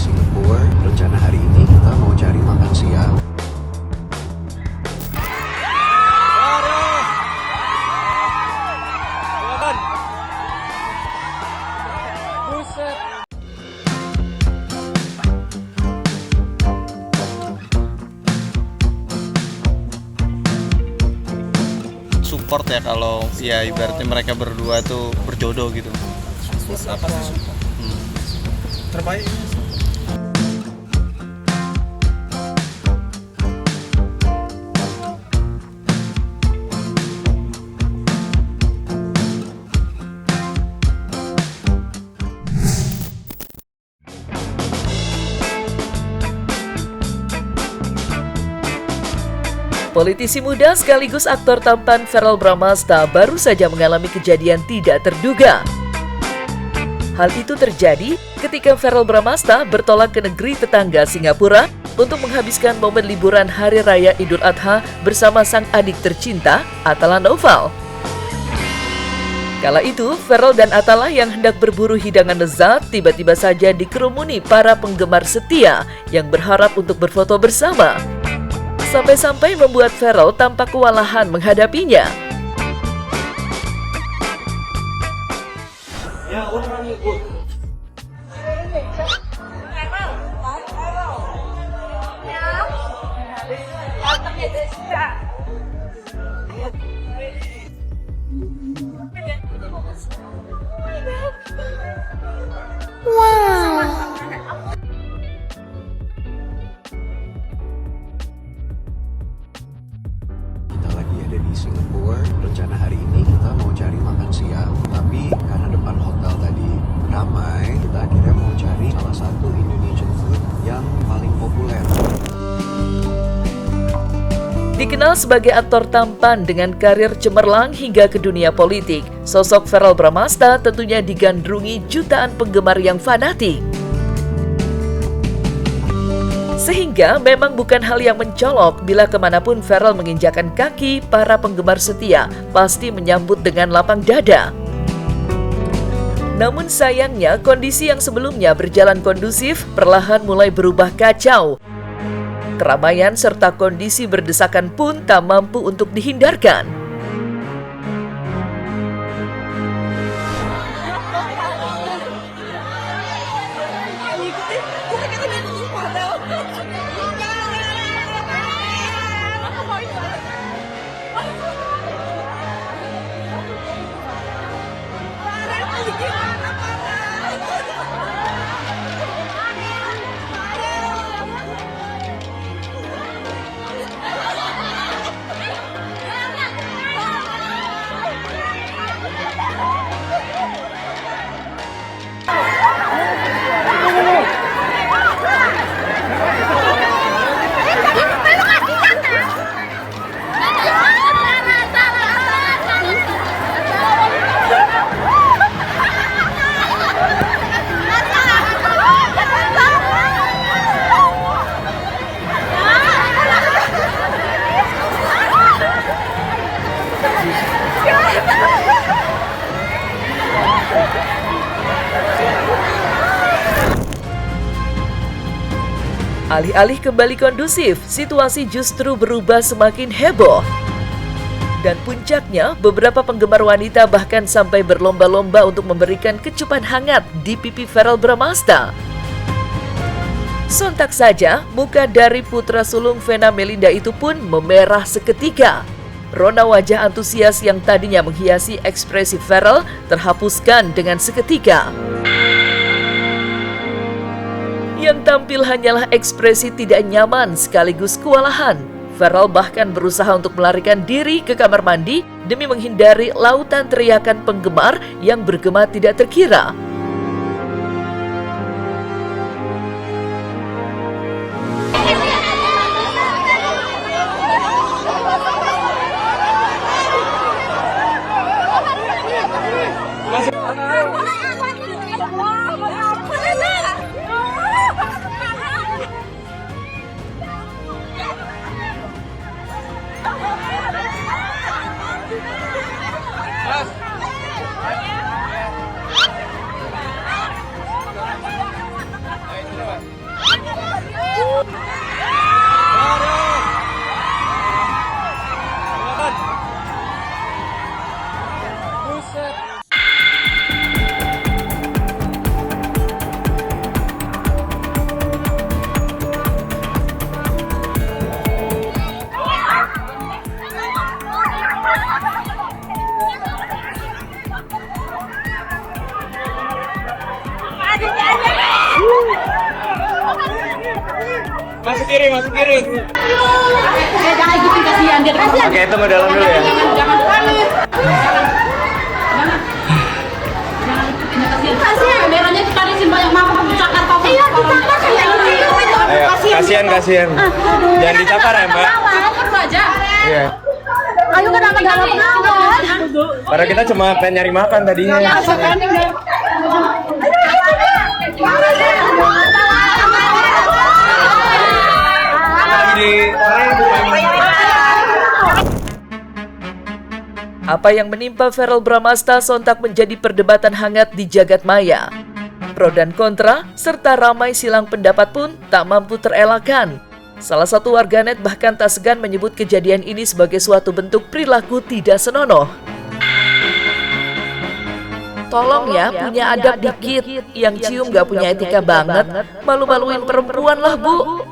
Singapura. Rencana hari ini kita mau cari makan siang. Support ya, kalau ya ibaratnya mereka berdua tuh berjodoh gitu. Apa sih? Terbaik. Politisi muda sekaligus aktor tampan Verrell Bramasta baru saja mengalami kejadian tidak terduga. Hal itu terjadi ketika Verrell Bramasta bertolak ke negeri tetangga Singapura untuk menghabiskan momen liburan Hari Raya Idul Adha bersama sang adik tercinta, Atala Noval. Kala itu, Verrell dan Atala yang hendak berburu hidangan lezat tiba-tiba saja dikerumuni para penggemar setia yang berharap untuk berfoto bersama. Sampai-sampai membuat Verrell tampak kewalahan menghadapinya. Kita lagi ada di Singapura. Rencana hari ini kita mau cari makan siang. Tapi karena depan hotel tadi ramai, kita akhirnya mau cari salah satu Indonesian food yang paling populer. Dikenal sebagai aktor tampan dengan karir cemerlang hingga ke dunia politik, sosok Verrell Bramasta tentunya digandrungi jutaan penggemar yang fanatik. Sehingga memang bukan hal yang mencolok bila kemanapun Verrell menginjakan kaki, para penggemar setia pasti menyambut dengan lapang dada. Namun sayangnya kondisi yang sebelumnya berjalan kondusif perlahan mulai berubah kacau. Keramaian serta kondisi berdesakan pun tak mampu untuk dihindarkan. Alih-alih kembali kondusif, situasi justru berubah semakin heboh. Dan puncaknya, beberapa penggemar wanita bahkan sampai berlomba-lomba untuk memberikan kecupan hangat di pipi Verrell Bramasta. Sontak saja, muka dari putra sulung Vena Melinda itu pun memerah seketika. Rona wajah antusias yang tadinya menghiasi ekspresi Verrell terhapuskan dengan seketika. Yang tampil hanyalah ekspresi tidak nyaman sekaligus kewalahan. Verrell bahkan berusaha untuk melarikan diri ke kamar mandi demi menghindari lautan teriakan penggemar yang bergema tidak terkira. Masuk kiri. Jangan ikutin, kasihan dia. Oke, itu mau dalam dulu ya. Jangan panik. Jangan ikutin, kasihan. Kameranya ditarisin banyak mangkok dicakar kau. Iya, dicakar kayak ini. Ayo, kasihan. Jangan dicakar ya, Mbak. Cakar aja. Iya. Ayo kenapa jangan pengawan? Padahal kita cuma pengen nyari makan tadinya. Apa yang menimpa Verrel Bramasta sontak menjadi perdebatan hangat di jagat maya. Pro dan kontra, serta ramai silang pendapat pun tak mampu terelakkan. Salah satu warganet bahkan tak segan menyebut kejadian ini sebagai suatu bentuk perilaku tidak senonoh. Tolong ya, punya adab dikit. Yang cium gak punya etika banget. Malu-maluin perempuan lah, Bu.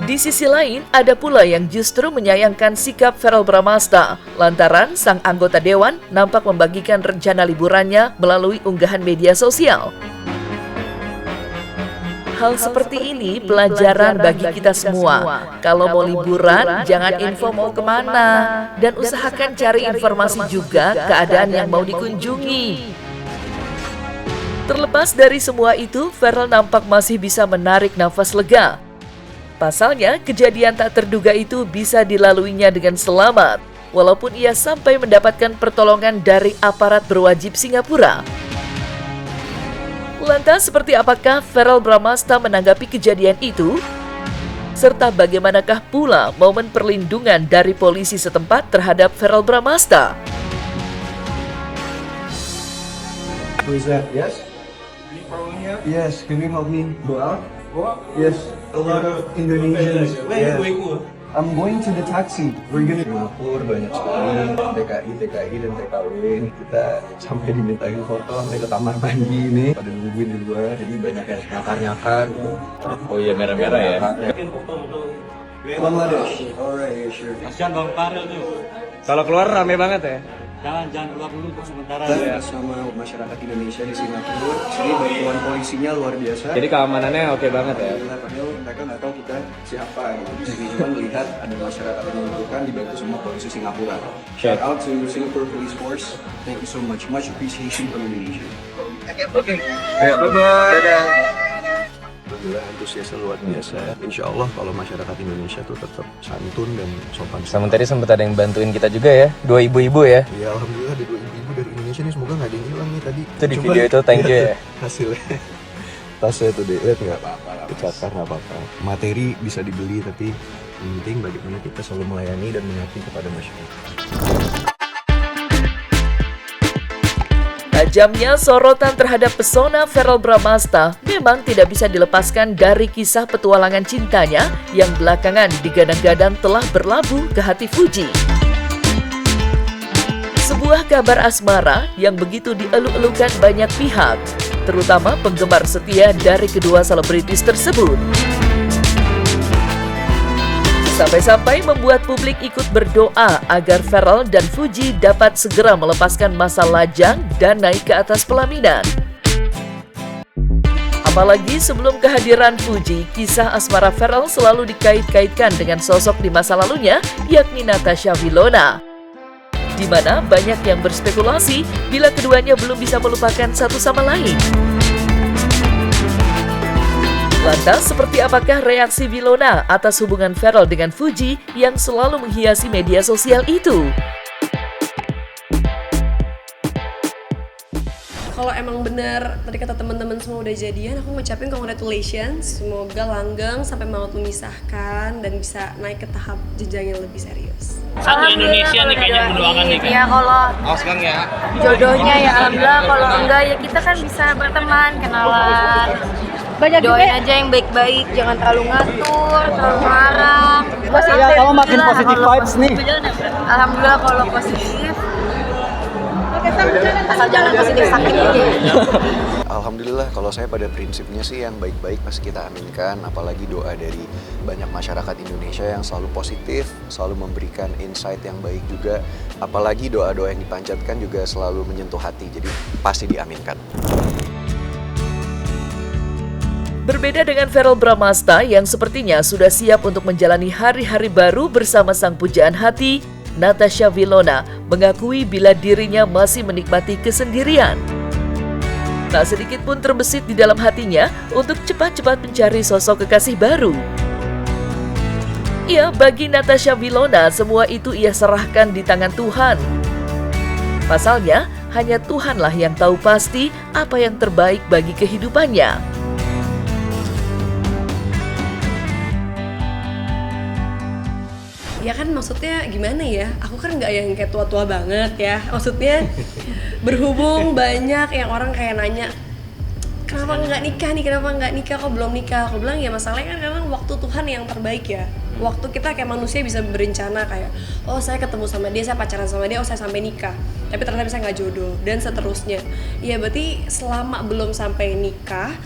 Di sisi lain, ada pula yang justru menyayangkan sikap Verrel Bramasta lantaran sang anggota dewan nampak membagikan rencana liburannya melalui unggahan media sosial. Hal seperti ini pelajaran bagi kita semua. Kalau mau liburan, jangan info mau kemana. Dan usahakan cari informasi juga keadaan yang mau dikunjungi. Terlepas dari semua itu, Verrel nampak masih bisa menarik nafas lega. Pasalnya, kejadian tak terduga itu bisa dilaluinya dengan selamat, walaupun ia sampai mendapatkan pertolongan dari aparat berwajib Singapura. Lantas, seperti apakah Verrel Bramasta menanggapi kejadian itu? Serta bagaimanakah pula momen perlindungan dari polisi setempat terhadap Verrel Bramasta? Who is that? Yes? Yes, can you help me go out? Yes, a lot of Indonesians. Where are you going? I'm going to the taxi. We're gonna Singapura, banyak sekali TKI dan TKW. Kita sampai dimintain foto sampai ke kamar mandi nih. Pada nungguin di luar, jadi banyak yang nyakar. Oh iya, merah-merah ya. Bangladesh. Alright, sure. Kasihan Bang Farel tuh. Kalau keluar rame banget ya. Jangan keluar dulu untuk sementara. Kita sama masyarakat Indonesia di Singapura, sini bantuan polisinya luar biasa. Jadi keamanannya oke banget ya. Padahal mereka nggak tahu kita siapa gitu. Di sini cuma melihat ada masyarakat yang membutuhkan dibantu sama polisi Singapura. Shout out to Singapore Police Force. Thank you so much. Much appreciation from Indonesia. Oke. Bye-bye. Alhamdulillah antusiasnya luar biasa. Insya Allah kalau masyarakat Indonesia tuh tetap santun dan sopan. Sama tadi sempat ada yang bantuin kita juga ya, 2 ibu-ibu ya. Iya, alhamdulillah ada 2 ibu dari Indonesia nih, semoga nggak ada yang hilang nih tadi. Itu di video itu, thank you ya. Hasilnya tasnya tuh deh, lihat nggak apa-apa, dicakar nggak apa-apa. Materi bisa dibeli, tapi yang penting bagaimana kita selalu melayani dan mengabdi kepada masyarakat. Tajamnya sorotan terhadap pesona Verrel Bramasta memang tidak bisa dilepaskan dari kisah petualangan cintanya yang belakangan digadang-gadang telah berlabuh ke hati Fuji. Sebuah kabar asmara yang begitu dieluk-elukan banyak pihak, terutama penggemar setia dari kedua selebritis tersebut. Sampai-sampai membuat publik ikut berdoa agar Verrel dan Fuji dapat segera melepaskan masa lajang dan naik ke atas pelaminan. Apalagi sebelum kehadiran Fuji, kisah asmara Verrel selalu dikait-kaitkan dengan sosok di masa lalunya, yakni Natasha Vilona. Di mana banyak yang berspekulasi bila keduanya belum bisa melupakan satu sama lain. Lantas, seperti apakah reaksi Vilona atas hubungan Verrel dengan Fuji yang selalu menghiasi media sosial itu? Kalau emang benar tadi kata teman-teman semua udah jadian, aku ngucapin congratulations. Semoga langgeng sampai maut memisahkan dan bisa naik ke tahap jenjang yang lebih serius. Satu Indonesia nih kayaknya mendoakan nih kan. Ya kalau Sekarang ya. jodohnya ya alhamdulillah, kalau enggak ya kita kan bisa berteman, kenalan. Doain aja yang baik-baik, jangan terlalu ngatur, terlalu ngelarang. Ya, kamu makin positive vibes nih. Alhamdulillah kalau positif. Asal jangan positif sakit aja. Alhamdulillah kalau saya pada prinsipnya sih yang baik-baik pasti kita aminkan, apalagi doa dari banyak masyarakat Indonesia yang selalu positif, selalu memberikan insight yang baik juga, apalagi doa-doa yang dipanjatkan juga selalu menyentuh hati, jadi pasti diaminkan. Berbeda dengan Verrell Bramasta yang sepertinya sudah siap untuk menjalani hari-hari baru bersama sang pujaan hati, Natasha Wilona mengakui bila dirinya masih menikmati kesendirian. Tak sedikit pun terbesit di dalam hatinya untuk cepat-cepat mencari sosok kekasih baru. Ya, bagi Natasha Wilona, semua itu ia serahkan di tangan Tuhan. Pasalnya, hanya Tuhanlah yang tahu pasti apa yang terbaik bagi kehidupannya. Ya kan maksudnya gimana ya, aku kan nggak yang kayak tua-tua banget ya. Maksudnya berhubung banyak yang orang kayak nanya, kenapa nggak nikah nih, kenapa nggak nikah, kok belum nikah. Aku bilang ya masalahnya kan memang waktu Tuhan yang terbaik ya. Waktu kita kayak manusia bisa berencana kayak, oh saya ketemu sama dia, saya pacaran sama dia, oh saya sampai nikah. Tapi ternyata saya nggak jodoh dan seterusnya. Ya berarti selama belum sampai nikah,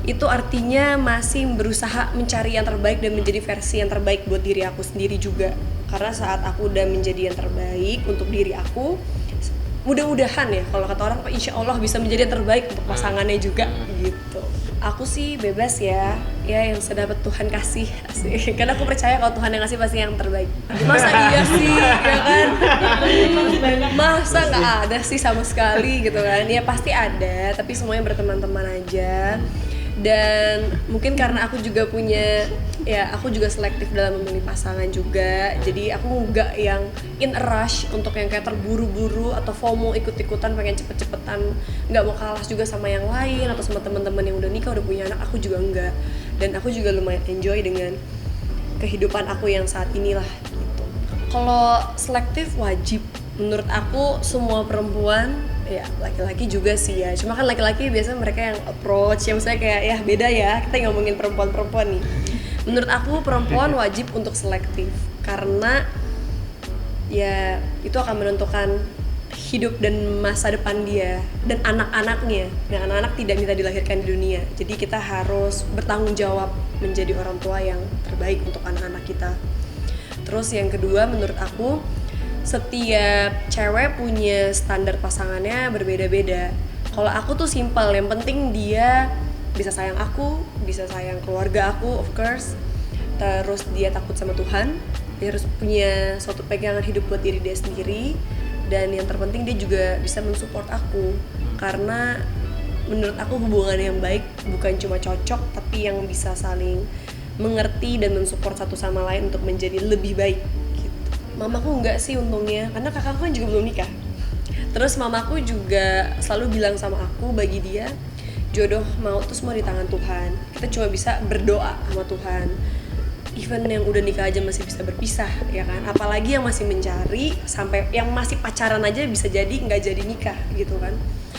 itu artinya masih berusaha mencari yang terbaik dan menjadi versi yang terbaik buat diri aku sendiri juga. Karena saat aku udah menjadi yang terbaik untuk diri aku, mudah-mudahan ya kalau kata orang insya Allah bisa menjadi yang terbaik untuk pasangannya juga gitu. Aku sih bebas ya yang sedapat Tuhan kasih asik. Karena aku percaya kalau Tuhan yang kasih pasti yang terbaik. Masa iya sih ya kan? Masa nggak ada sih sama sekali gitu kan? Ya pasti ada, tapi semuanya berteman-teman aja. Dan mungkin karena aku juga punya, ya aku juga selektif dalam memilih pasangan juga. Jadi aku nggak yang in a rush untuk yang kayak terburu-buru atau FOMO ikut-ikutan pengen cepet-cepetan, nggak mau kalah juga sama yang lain atau sama teman-teman yang udah nikah udah punya anak. Aku juga enggak. Dan aku juga lumayan enjoy dengan kehidupan aku yang saat inilah gitu. Kalau selektif wajib menurut aku, semua perempuan, ya laki-laki juga sih ya, cuma kan laki-laki biasanya mereka yang approach, yang misalnya kayak ya beda ya, kita ngomongin perempuan-perempuan nih. Menurut aku perempuan wajib untuk selektif, karena ya itu akan menentukan hidup dan masa depan dia dan anak-anaknya. Dan anak-anak tidak minta dilahirkan di dunia, jadi kita harus bertanggung jawab menjadi orang tua yang terbaik untuk anak-anak kita. Terus yang kedua, menurut aku setiap cewek punya standar pasangannya berbeda-beda. Kalau aku tuh simpel, yang penting dia bisa sayang aku, bisa sayang keluarga aku of course. Terus dia takut sama Tuhan, dia harus punya suatu pegangan hidup buat diri dia sendiri. Dan yang terpenting dia juga bisa mensupport aku. Karena menurut aku hubungan yang baik bukan cuma cocok, tapi yang bisa saling mengerti dan mensupport satu sama lain untuk menjadi lebih baik. Mamaku enggak sih untungnya, karena kakakku kan juga belum nikah. Terus mamaku juga selalu bilang sama aku, bagi dia jodoh mau tuh semua di tangan Tuhan. Kita cuma bisa berdoa sama Tuhan. Even yang udah nikah aja masih bisa berpisah, ya kan? Apalagi yang masih mencari, sampai yang masih pacaran aja bisa jadi nggak jadi nikah gitu kan.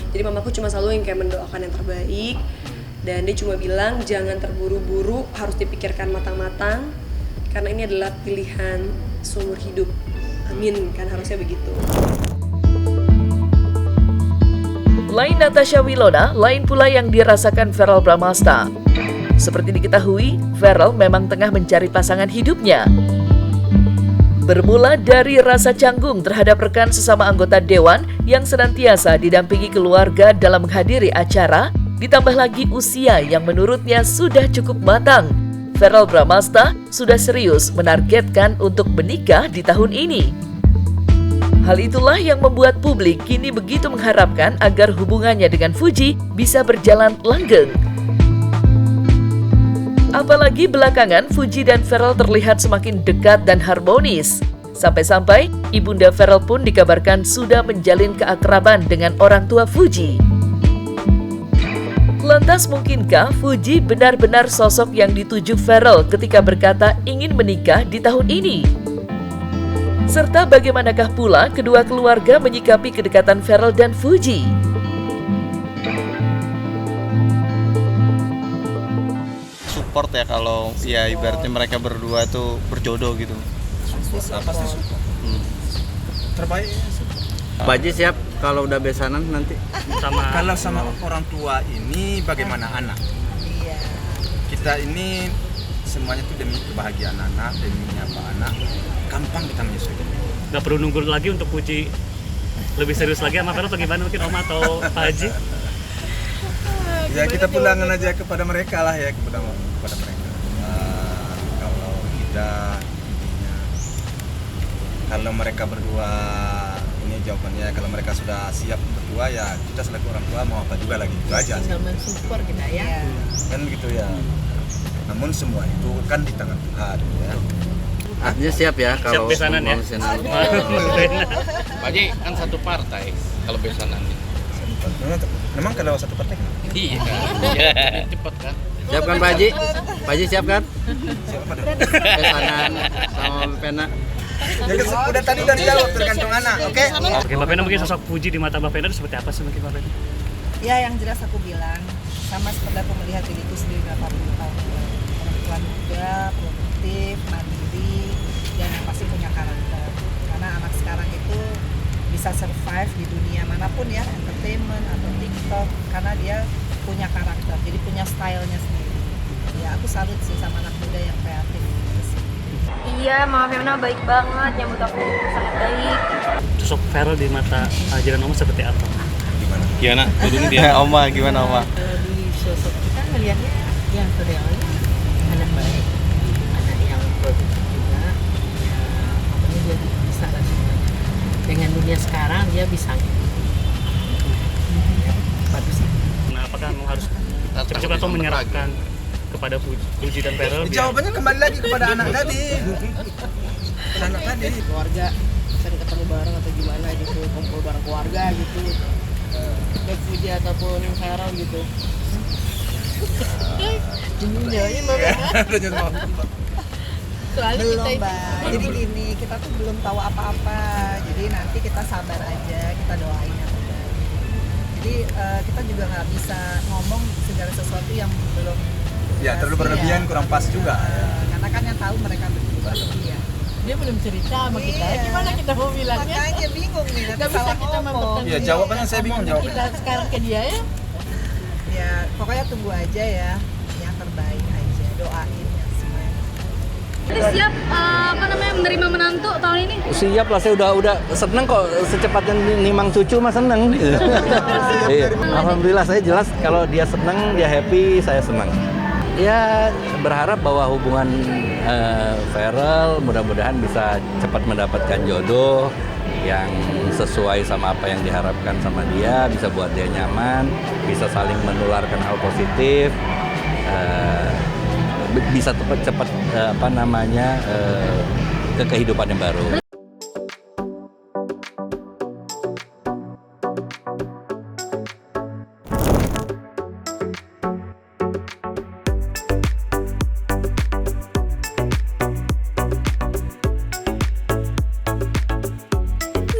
Jadi mamaku cuma selalu yang kayak mendoakan yang terbaik. Dan dia cuma bilang jangan terburu-buru, harus dipikirkan matang-matang. Karena ini adalah pilihan seumur hidup. Amin, kan harusnya begitu. Lain Natasha Wilona, lain pula yang dirasakan Verrell Bramasta. Seperti diketahui, Verrell memang tengah mencari pasangan hidupnya. Bermula dari rasa canggung terhadap rekan sesama anggota dewan yang senantiasa didampingi keluarga dalam menghadiri acara, ditambah lagi usia yang menurutnya sudah cukup matang. Verrell Bramasta sudah serius menargetkan untuk menikah di tahun ini. Hal itulah yang membuat publik kini begitu mengharapkan agar hubungannya dengan Fuji bisa berjalan langgeng. Apalagi belakangan Fuji dan Verrell terlihat semakin dekat dan harmonis. Sampai-sampai ibunda Verrell pun dikabarkan sudah menjalin keakraban dengan orang tua Fuji. Lantas mungkinkah Fuji benar-benar sosok yang dituju Verrell ketika berkata ingin menikah di tahun ini? Serta bagaimanakah pula kedua keluarga menyikapi kedekatan Verrell dan Fuji? Support ya kalau ya ibaratnya mereka berdua tuh berjodoh gitu. Pasti support. Terbaik. Pak Haji siap kalau udah besanan nanti? Kalau sama orang tua ini bagaimana anak? Iya. Kita ini semuanya tuh demi kebahagiaan anak, demi apa anak. Gampang kita menyesuaikan. Gak perlu nunggu lagi untuk Puji lebih serius lagi sama Verrell atau gimana, mungkin Om atau Pak Haji? Ya kita pulangkan aja kepada mereka lah ya, kepada mereka. Kalau kita intinya, kalau mereka berdua, ini jawabannya, kalau mereka sudah siap berdua ya kita selaku orang tua mau apa juga lagi, itu aja sih. Mensupport kita ya. Kan gitu ya. Namun semua itu kan di tangan Tuhan ya. Artinya siap ya kalau besanan ya? Pak Haji kan satu partai kalau besanan. Memang kalau satu partai kan? Iya. Cepat kan? Siap kan Pak Haji? Pak Haji siap kan? Siapa pada? Besanan sama pena. Ya kan udah tadi udah dijawab tergantung anak, oke? Oke, Mbak Vena mungkin sosok Puji di mata Mbak Vena itu seperti apa sih mungkin Mbak Vena? Ya yang jelas aku bilang sama seperti aku melihat diriku sendiri 80 tahun perempuan muda, produktif, mandiri, dan yang pasti punya karakter. Karena anak sekarang itu bisa survive di dunia manapun ya, entertainment atau TikTok, karena dia punya karakter, jadi punya stylenya sendiri. Ya aku salut sih sama anak muda yang kreatif. Iya, Mama Fiona baik banget, nyambut aku sangat baik. Sosok Feral di mata ajaran Oma seperti apa? Gimana? Tudung dia. Oma, gimana Oma? Di sosok kita melihatnya yang terrealnya anak baik, anak yang produktif juga, ya pokoknya dia bisa lah semuanya. Dengan dunia sekarang dia bisa. Bagus sih. Nah, apakah kamu harus cepat-cepat atau menyerahkan kepada Puji dan Feral? Jawabannya kembali lagi kepada anak tadi. Kepada anak tadi. Keluarga sering ketemu bareng atau gimana gitu, kumpul bareng keluarga gitu. Baik Puji ataupun Feral gitu. Soalnya belum, Mbak. Jadi gini, kita tuh belum tahu apa-apa. Jadi nanti kita sabar aja, kita doain yang terbaik. Jadi kita juga nggak bisa ngomong segala sesuatu yang belum. Ya terlalu berlebihan kurang pas juga. Karena kan yang tahu mereka berdua lebih ya. Dia belum cerita sama kita. Gimana kita mau bilangnya? Makanya bingung nih. Nggak bisa kita ngomong. Ya jawabannya saya bingung jawabannya. Kita sekarang ke dia ya. Ya pokoknya tunggu aja ya. Yang terbaik aja. Doain ya semuanya. Siap menerima menantu tahun ini? Siap lah, saya udah seneng kok secepatnya nimang cucu mah seneng. Iya. Alhamdulillah saya jelas kalau dia seneng, dia happy, saya senang. Ya berharap bahwa hubungan Feral mudah-mudahan bisa cepat mendapatkan jodoh yang sesuai sama apa yang diharapkan sama dia, bisa buat dia nyaman, bisa saling menularkan hal positif, bisa cepat ke kehidupan yang baru.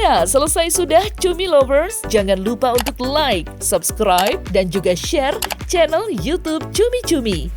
Nah, selesai sudah Cumi Lovers. Jangan lupa untuk like, subscribe, dan juga share channel YouTube Cumi Cumi.